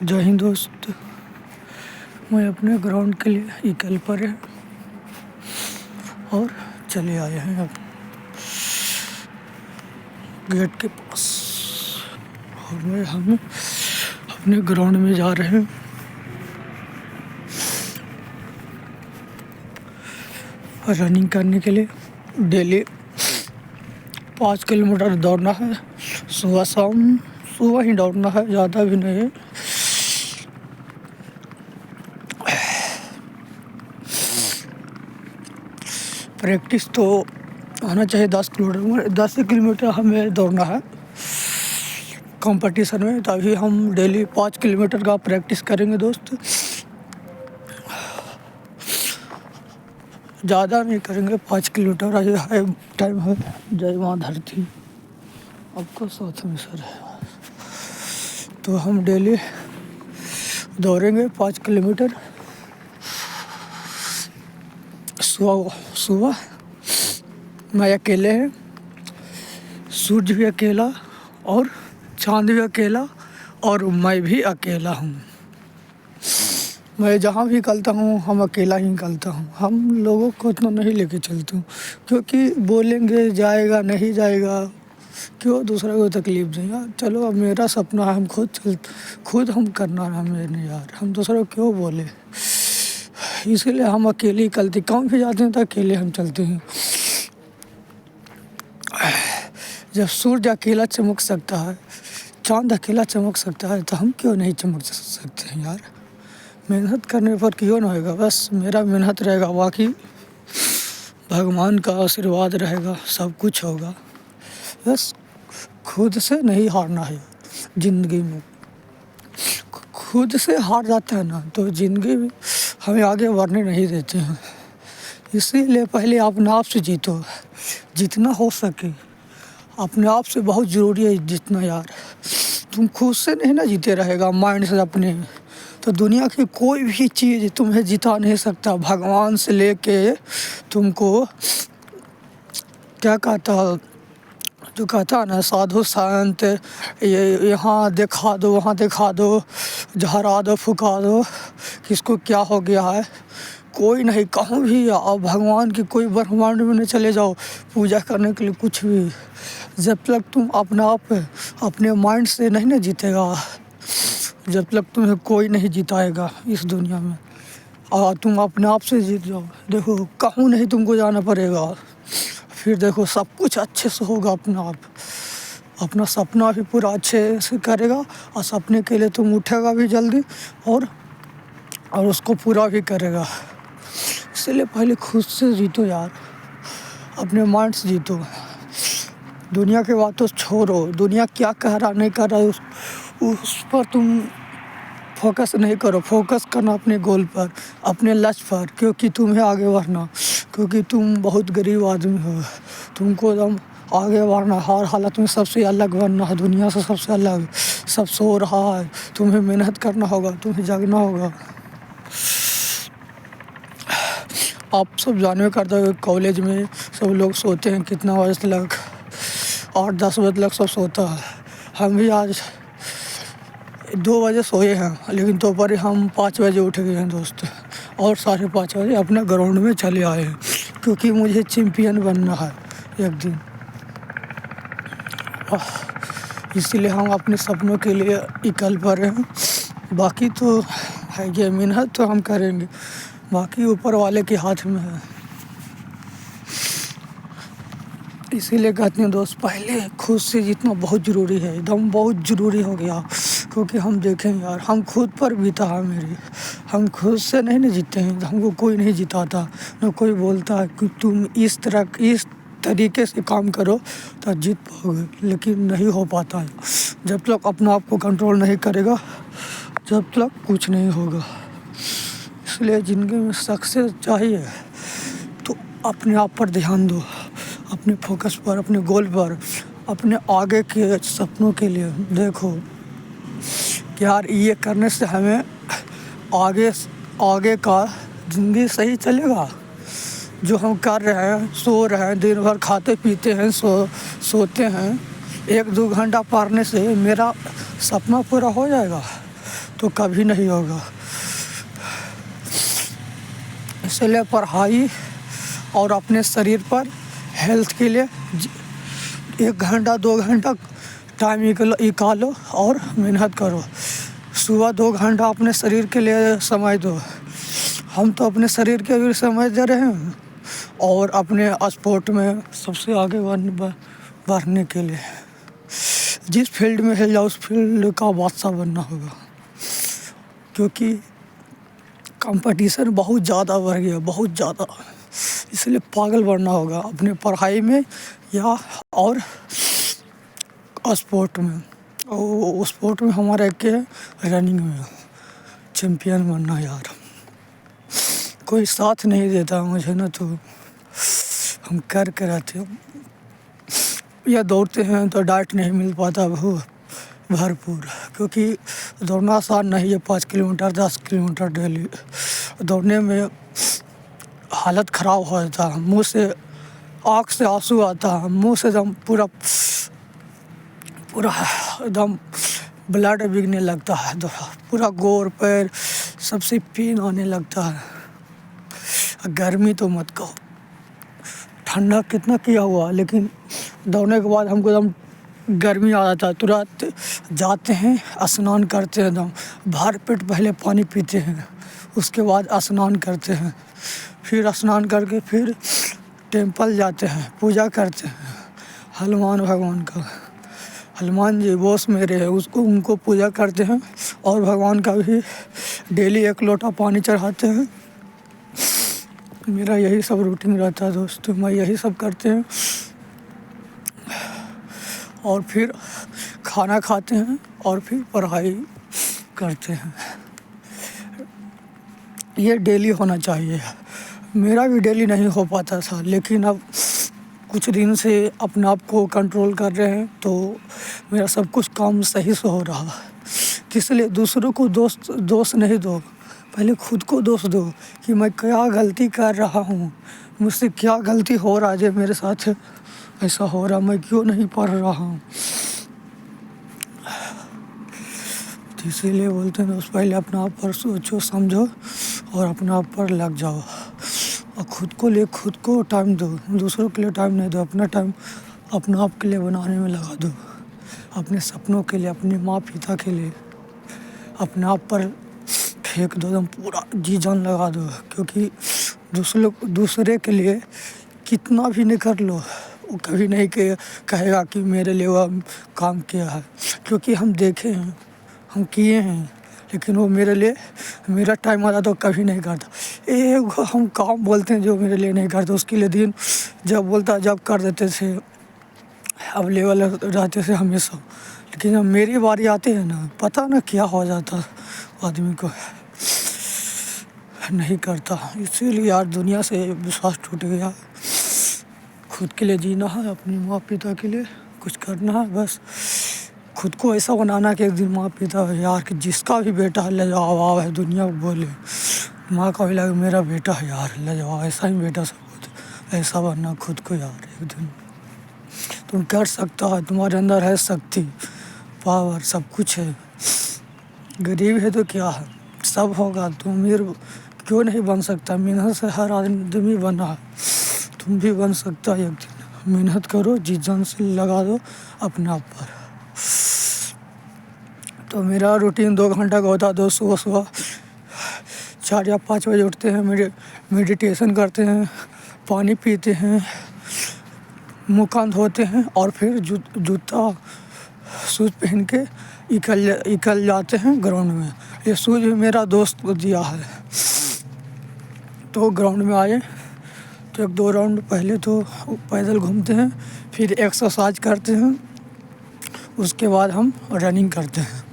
जय हिंद दोस्त। मैं अपने ग्राउंड के लिए निकल पड़े और चले आए हैं अब गेट के पास और हम अपने ग्राउंड में जा रहे हैं। रनिंग करने के लिए डेली 5 किलोमीटर दौड़ना है। सुबह शाम सुबह ही दौड़ना है, ज़्यादा भी नहीं। प्रैक्टिस तो आना चाहिए 10 किलोमीटर हमें दौड़ना है कंपटीशन में, तभी हम डेली 5 किलोमीटर का प्रैक्टिस करेंगे दोस्त। ज़्यादा नहीं करेंगे, 5 किलोमीटर आज है टाइम है। जय माँ धरती आपको साथ में सर है, तो हम डेली दौड़ेंगे 5 किलोमीटर सुबह। मैं अकेले हैं, सूरज भी अकेला और चांद भी अकेला और मैं भी अकेला हूँ। मैं जहाँ भी निकलता हूँ हम अकेला ही निकलता हूँ। हम लोगों को इतना नहीं लेके चलता हूँ, क्योंकि बोलेंगे जाएगा नहीं जाएगा, क्यों दूसरे को तकलीफ दें यार। चलो अब मेरा सपना है, हम खुद हम करना है हमें यार, हम दूसरे को क्यों बोले। इसीलिए हम अकेले ही चलते, कहीं भी जाते हैं तो अकेले हम चलते हैं। जब सूरज अकेला चमक सकता है, चांद अकेला चमक सकता है, तो हम क्यों नहीं चमक सकते हैं यार। मेहनत करने पर क्यों ना होगा, बस मेरा मेहनत रहेगा, बाकी भगवान का आशीर्वाद रहेगा, सब कुछ होगा। बस खुद से नहीं हारना है ज़िंदगी में। खुद से हार जाता है ना तो ज़िंदगी में हमें आगे बढ़ने नहीं देते हैं। इसीलिए पहले अपने आप से जीतो, जितना हो सके अपने आप से बहुत ज़रूरी है जितना यार। तुम खुद से नहीं ना जीते रहेगा माइंड से अपने, तो दुनिया की कोई भी चीज़ तुम्हें जिता नहीं सकता। भगवान से लेके तुमको क्या कहता, जो कहता है ना साधु संत, ये यहाँ दिखा दो वहाँ दिखा दो, झरा दो फुका दो, किसको क्या हो गया है कोई नहीं। कहूँ भी आप भगवान की कोई ब्रह्मांड में नहीं चले जाओ पूजा करने के लिए, कुछ भी जब तक तुम अपने आप अपने माइंड से नहीं ना जीतेगा, जब तक तुम्हें कोई नहीं जिताएगा इस दुनिया में। और तुम अपने आप से जीत जाओ, देखो कहूँ नहीं तुमको जाना पड़ेगा, फिर देखो सब कुछ अच्छे से होगा। अपना सपना भी पूरा अच्छे से करेगा और सपने के लिए तुम उठेगा भी जल्दी और उसको पूरा भी करेगा। इसलिए पहले खुद से जीतो यार, अपने माइंड से जीतो। दुनिया के बातों छोड़ो, दुनिया क्या कह रहा नहीं कर रहा उस पर तुम फोकस नहीं करो। फोकस करना अपने गोल पर, अपने लक्ष्य पर, क्योंकि तुम्हें आगे बढ़ना, क्योंकि तुम बहुत गरीब आदमी हो। तुमको एकदम आगे बढ़ना, हर हालत में सबसे अलग बनना है, दुनिया से सबसे अलग। सब सो रहा है, तुम्हें मेहनत करना होगा, तुम्हें जागना होगा। आप सब जानवे करते हो कॉलेज में सब लोग सोते हैं कितना बजे तक, 8-10 बजे तक सब सोता है। हम भी आज 2 बजे सोए हैं, लेकिन दोपहर हम 5 बजे उठ गए हैं दोस्त, और 5:30 बजे अपने ग्राउंड में चले आए हैं, क्योंकि मुझे चैम्पियन बनना है एक दिन। इसीलिए हम अपने सपनों के लिए निकल पड़े हैं। बाकी तो है ये, मेहनत तो हम करेंगे, बाकी ऊपर वाले के हाथ में है। इसीलिए कहते हैं दोस्त, पहले खुद से जीतना बहुत ज़रूरी है, एकदम बहुत ज़रूरी हो गया। क्योंकि हम देखें यार, हम खुद पर बीता है मेरी, हम खुद से नहीं ना जीते हैं, हमको कोई नहीं जिताता, ना कोई बोलता है कि तुम इस तरीके से काम करो तो जीत पाओगे, लेकिन नहीं हो पाता है। जब तक अपने आप को कंट्रोल नहीं करेगा जब तक कुछ नहीं होगा। इसलिए ज़िंदगी में सक्सेस चाहिए तो अपने आप पर ध्यान दो, अपने फोकस पर, अपने गोल पर, अपने आगे के सपनों के लिए देखो कि यार ये करने से हमें आगे का ज़िंदगी सही चलेगा। जो हम कर रहे हैं, सो रहे हैं, दिन भर खाते पीते हैं, सोते हैं, 1-2 घंटा पढ़ने से मेरा सपना पूरा हो जाएगा। तो कभी नहीं होगा। इसलिए पढ़ाई और अपने शरीर पर हेल्थ के लिए 1 घंटा 2 घंटा टाइम निकालो और मेहनत करो। सुबह 2 घंटा अपने शरीर के लिए समय दो। हम तो अपने शरीर के लिए समय दे रहे हैं और अपने स्पोर्ट में सबसे आगे बढ़ने के लिए जिस फील्ड में है जाओ उस फील्ड का बादशाह बनना होगा, क्योंकि कंपटीशन बहुत ज़्यादा बढ़ गया, बहुत ज़्यादा। इसलिए पागल बनना होगा अपने पढ़ाई में या और स्पोर्ट में। और स्पोर्ट में हमारा एक है रनिंग में चैम्पियन बनना यार। कोई साथ नहीं देता मुझे ना, तो हम कर रहते हैं या दौड़ते हैं तो डाइट नहीं मिल पाता भरपूर, क्योंकि दौड़ना आसान नहीं है। 5 किलोमीटर 10 किलोमीटर डेली दौड़ने में हालत ख़राब हो जाता है, मुँह से आँख से आंसू आता है, मुँह से एकदम पूरा एकदम ब्लड बिगने लगता है, तो पूरा गोर पैर सबसे पेन आने लगता है। गर्मी तो मत कहो, ठंडा कितना किया हुआ, लेकिन दौड़ने के बाद हमको एकदम गर्मी आ जाता है। तुरंत जाते हैं, स्नान करते हैं, एकदम भर पेट पहले पानी पीते हैं, उसके बाद स्नान करते हैं, फिर स्नान करके फिर टेंपल जाते हैं, पूजा करते हैं हनुमान भगवान का। हनुमान जी बॉस मेरे हैं, उनको पूजा करते हैं और भगवान का भी डेली 1 लोटा पानी चढ़ाते हैं। मेरा यही सब रूटीन रहता है दोस्तों, मैं यही सब करते हैं और फिर खाना खाते हैं और फिर पढ़ाई करते हैं। ये डेली होना चाहिए। मेरा भी डेली नहीं हो पाता था, लेकिन अब कुछ दिन से अपने आप को कंट्रोल कर रहे हैं, तो मेरा सब कुछ काम सही से हो रहा है। इसलिए दूसरों को दोष नहीं दो, पहले खुद को दोष दो कि मैं क्या गलती कर रहा हूँ, मुझसे क्या गलती हो रहा है जो मेरे साथ ऐसा हो रहा, मैं क्यों नहीं पढ़ रहा हूँ। तो इसीलिए बोलते हैं दोस्त, पहले अपने आप पर सोचो समझो और अपने आप पर लग जाओ और खुद को टाइम दो, दूसरों के लिए टाइम नहीं दो। अपना टाइम अपने आप के लिए बनाने में लगा दो, अपने सपनों के लिए, अपने माँ पिता के लिए अपने आप पर फेंक दो, एकदम पूरा जी जान लगा दो। क्योंकि दूसरे के लिए कितना भी नहीं कर लो, वो कभी नहीं कहेगा कि मेरे लिए वह काम किया है, क्योंकि हम देखे हैं, हम किए हैं, लेकिन वो मेरे लिए मेरा टाइम आता तो कभी नहीं करता। एक हम काम बोलते हैं जो मेरे लिए नहीं करता, उसके लिए दिन जब बोलता जब कर देते थे, अवेलेबल रहते थे हमेशा। लेकिन जब मेरी बारी आती है ना, पता ना क्या हो जाता आदमी को, नहीं करता। इसीलिए यार दुनिया से विश्वास टूट गया। खुद के लिए जीना है, अपने माँ पिता के लिए कुछ करना है, बस खुद को ऐसा बनाना कि एक दिन माँ पिता यार कि जिसका भी बेटा है लाजवाब है, दुनिया बोले माँ का भी लगे मेरा बेटा है यार लाजवाब, ऐसा ही बेटा सब होता, ऐसा बनना खुद को यार। एक दिन तुम कर सकता है, तुम्हारे अंदर है शक्ति, पावर, सब कुछ है। गरीब है तो क्या है, सब होगा। तुम अमीर क्यों नहीं बन सकता, मेहनत से हर आदमी बना है, तुम भी बन सकता है एक दिन। मेहनत करो, जी जान से लगा दो अपने आप पर। तो मेरा रूटीन 2 घंटा का होता है। दो सुबह 4 या 5 बजे उठते हैं, मेडिटेशन करते हैं, पानी पीते हैं, मुँह कान धोते हैं और फिर जूता शूज़ पहन के निकल जाते हैं ग्राउंड में। ये शूज़ भी मेरा दोस्त को दिया है। तो ग्राउंड में आए तो 1-2 राउंड पहले तो पैदल घूमते हैं, फिर एक्सरसाइज करते हैं, उसके बाद हम रनिंग करते हैं।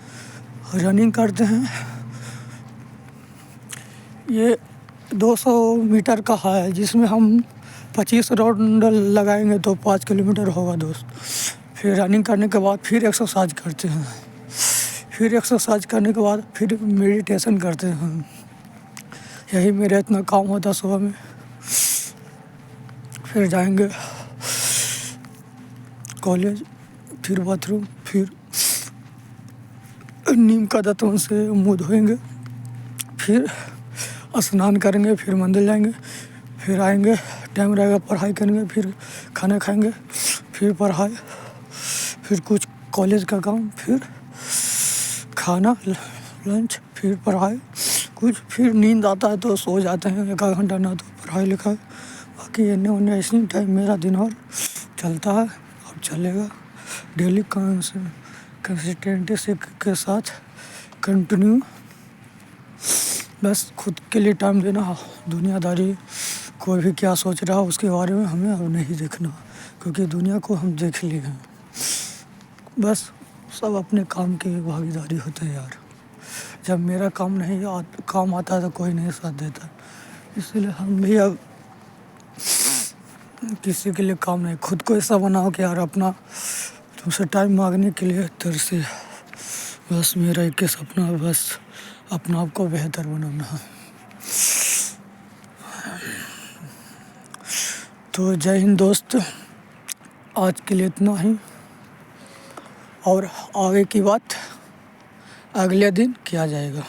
ये 200 मीटर का है, जिसमें हम 25 राउंड लगाएंगे तो 5 किलोमीटर होगा दोस्त। फिर रनिंग करने के बाद फिर एक्सरसाइज करते हैं, फिर एक्सरसाइज करने के बाद फिर मेडिटेशन करते हैं। यही मेरा इतना काम होता सुबह में। फिर जाएंगे कॉलेज, फिर बाथरूम, फिर नीम का दातुन से मुँह धोएंगे, फिर स्नान करेंगे, फिर मंदिर जाएंगे, फिर आएंगे, टाइम रहेगा पढ़ाई करेंगे, फिर खाना खाएंगे, फिर पढ़ाई, फिर कुछ कॉलेज का काम, फिर खाना लंच, फिर पढ़ाई कुछ, फिर नींद आता है तो सो जाते हैं 1 आध घंटा, ना तो पढ़ाई लिखाई, बाकी एने ओने ऐसे ही टाइम मेरा दिन और चलता है। अब चलेगा डेली कंसिस्टेंसी के साथ कंटिन्यू। बस खुद के लिए टाइम देना, दुनियादारी कोई भी क्या सोच रहा है उसके बारे में हमें अब नहीं देखना, क्योंकि दुनिया को हम देख लिए हैं। बस सब अपने काम की भागीदारी होते हैं यार। जब मेरा काम काम आता है तो कोई नहीं साथ देता, इसलिए हम भी अब किसी के लिए काम नहीं, खुद को ऐसा बनाओ कि यार अपना तुमसे टाइम मांगने के लिए तरसे। बस मेरा एक ही सपना है, बस अपना आप को बेहतर बनाना है। तो जय हिंद दोस्त, आज के लिए इतना ही, और आगे की बात अगले दिन किया जाएगा।